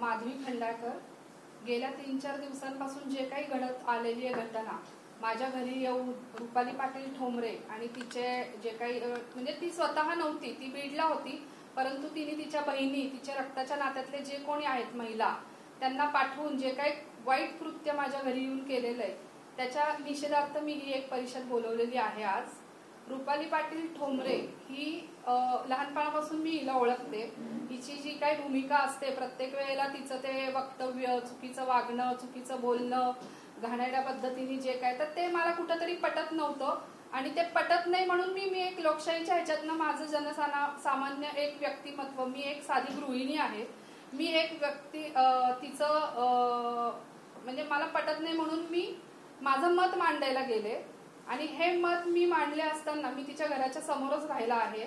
माधवी खंडाळकर गेल्या 3-4 दिवसांपासून जे काही घडत आलेली आहे घटना, माझ्या घरी येऊन रुपाली पाटील ठोंबरे आणि तिचे जे काही म्हणजे ती स्वतः नव्हती, ती बीडला होती, परंतु तिने तिच्या बहिणी, तिच्या रक्ताच्या नात्यातले जे कोणी आहेत महिला, त्यांना पाठवून जे काही वाईट कृत्य माझ्या घरी येऊन केलेलं आहे त्याच्या निषेधार्थ मी ही एक परिषद बोलवलेली आहे आज। रुपाली पाटील ठोंबरे ही लहानपणापासून मी हिला ओळखते। हिची जी काही भूमिका असते प्रत्येक वेळेला तिचं ते वक्तव्य, चुकीचं वागणं, चुकीचं बोलणं, घाणेरड्या पद्धतीने जे काय, तर ते मला कुठेतरी पटत नव्हतं आणि ते पटत नाही म्हणून मी एक लोकशाहीच्या ह्याच्यातनं माझं जनसामान्य एक व्यक्तिमत्व, मी एक साधी गृहिणी आहे, मी एक व्यक्ती तिचं म्हणजे मला पटत नाही म्हणून मी माझं मत मांडायला गेले आणि हे मत मी मांडले असताना मी तिच्या घराच्या समोरच राहिला आहे।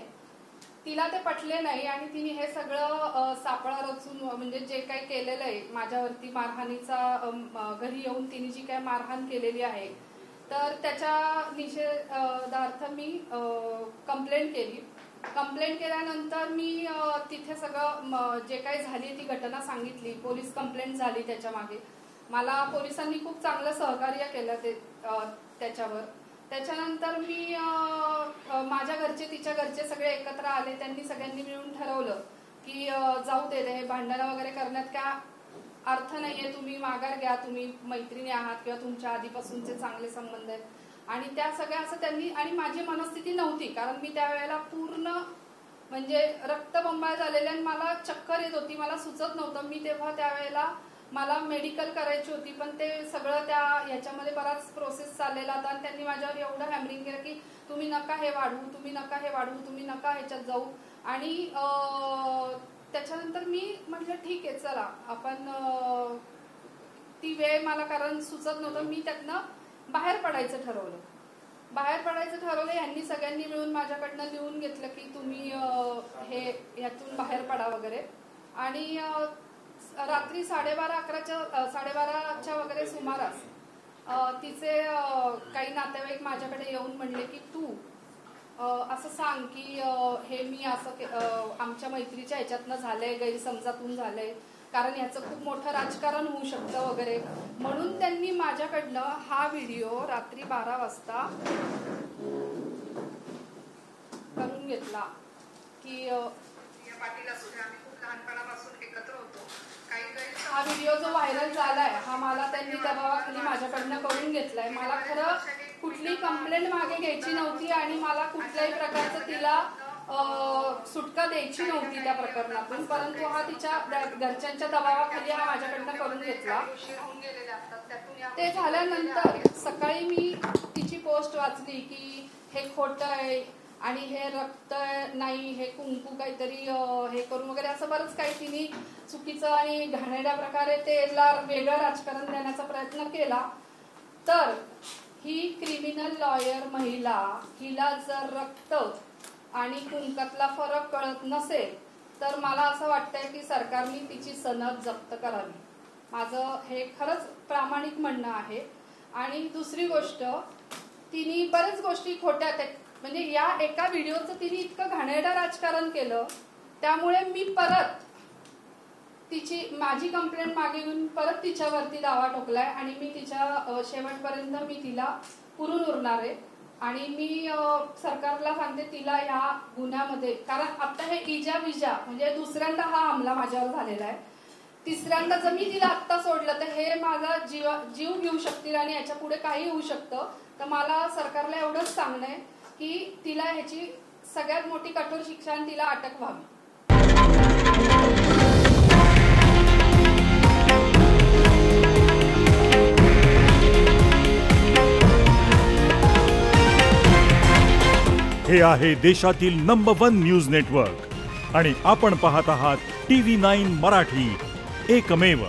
तिला ते पटले नाही आणि तिने हे सगळं सापळा रचून म्हणजे जे काही केलेलं आहे माझ्यावरती मारहाणीचा, घरी येऊन तिने जी काही मारहाण केलेली आहे तर त्याच्या निषेधार्थ मी कंप्लेंट केली। कंप्लेंट केल्यानंतर मी तिथे सगळं जे काही झाली ती घटना सांगितली, पोलीस कंप्लेंट झाली, त्याच्या मागे मला पोलिसांनी खूप चांगलं सहकार्य केलं त्याच्यावर। त्याच्यानंतर मी माझ्या घरचे, तिच्या घरचे सगळे एकत्र आले, त्यांनी सगळ्यांनी मिळून ठरवलं की जाऊ दे, हे भांडणं वगैरे करण्यात काय अर्थ नाहीये, तुम्ही माघार घ्या, तुम्ही मैत्रिणी आहात किंवा तुमच्या आधीपासूनचे चांगले संबंध आहेत आणि त्या सगळ्या असं त्यांनी, आणि माझी मनस्थिती नव्हती कारण मी त्यावेळेला पूर्ण म्हणजे रक्तबंबाळ झालेले आणि मला चक्कर येत होती, मला सुचत नव्हतं। मी तेव्हा त्यावेळेला मला मेडिकल करायची होती पण ते सगळं त्या ह्याच्यामध्ये बराच प्रोसेस चाललेला होता आणि त्यांनी माझ्यावर एवढं हॅमरिंग केलं की तुम्ही नका हे वाढवू, तुम्ही नका हे वाढवू, तुम्ही नका ह्याच्यात जाऊ। आणि त्याच्यानंतर मी म्हटलं ठीक आहे चला आपण, ती वेळ मला कारण सुचत नव्हतं, मी त्यातनं बाहेर पडायचं ठरवलं। बाहेर पडायचं ठरवलं, यांनी सगळ्यांनी मिळून माझ्याकडनं लिहून घेतलं की तुम्ही हे ह्यातून बाहेर पडा वगैरे। आणि रात्री 12:30-11च्या वगैरे सुमारास तिचे काही नातेवाईक माझ्याकडे येऊन म्हणले की तू असं सांग की हे मी असं आमच्या मैत्रीच्या ह्याच्यातनं झालंय, गैरसमजातून झालंय, कारण ह्याचं खूप मोठं राजकारण होऊ शकतं वगैरे, म्हणून त्यांनी माझ्याकडनं हा व्हिडिओ रात्री 12 वाजता करून घेतला की पाटील असू दे, आम्ही खूप लहानपणापासून एकत्र होतो, हा व्हिडिओ जो व्हायरल झालाय हा मला त्यांनी दबावाखाली माझ्याकडनं करून घेतलाय। मला खरं कुठली कंप्लेंट मागे घ्यायची नव्हती आणि मला कुठल्याही प्रकारचं तिला सुटका द्यायची नव्हती त्या प्रकरणातून, परंतु हा तिच्या घरच्यांच्या दबावाखाली हा माझ्याकडनं करून घेतला। ते झाल्यानंतर सकाळी मी तिची पोस्ट वाचली की हे खोटं आहे आणि हे रक्त नाही, हे कुंकू काहीतरी हे करून वगैरे असं बरंच काही तिने चुकीचं आणि घाणेरड्या प्रकारे त्याला वेगळं राजकारण देण्याचा प्रयत्न केला। तर ही क्रिमिनल लॉयर महिला, हिला जर रक्त आणि कुंकातला फरक कळत नसेल तर मला असं वाटतंय की सरकारने तिची सनद जप्त करावी, माझं हे खरंच प्रामाणिक म्हणणं आहे। आणि दुसरी गोष्ट, तिने बऱ्याच गोष्टी खोट्या, म्हणजे या एका व्हिडिओचं तिने इतकं घाणेरडं राजकारण केलं, त्यामुळे मी परत माझी कंप्लेंट मागे घेऊन परत तिच्यावरती दावा ठोकलाय आणि मी तिच्या शेवटपर्यंत मी तिला पुरून उरणार आहे। आणि मी सरकारला सांगते तिला ह्या गुन्ह्यामध्ये, कारण आता हे इजा विजा म्हणजे दुसऱ्यांदा हा हमला माझ्यावर झालेला आहे, तिसऱ्यांदा जर मी तिला आत्ता सोडलं तर हे माझा जीव घेऊ शकतील आणि याच्या पुढे काही होऊ शकतं। तर मला सरकारला एवढंच सांगणं आहे की तिला ह्याची सगळ्यात मोठी कठोर शिक्षा आणि तिला अटक व्हावी। हे आहे देशातील नंबर 1 न्यूज नेटवर्क आणि आपण पाहत आहात TV9 मराठी, एकमेव।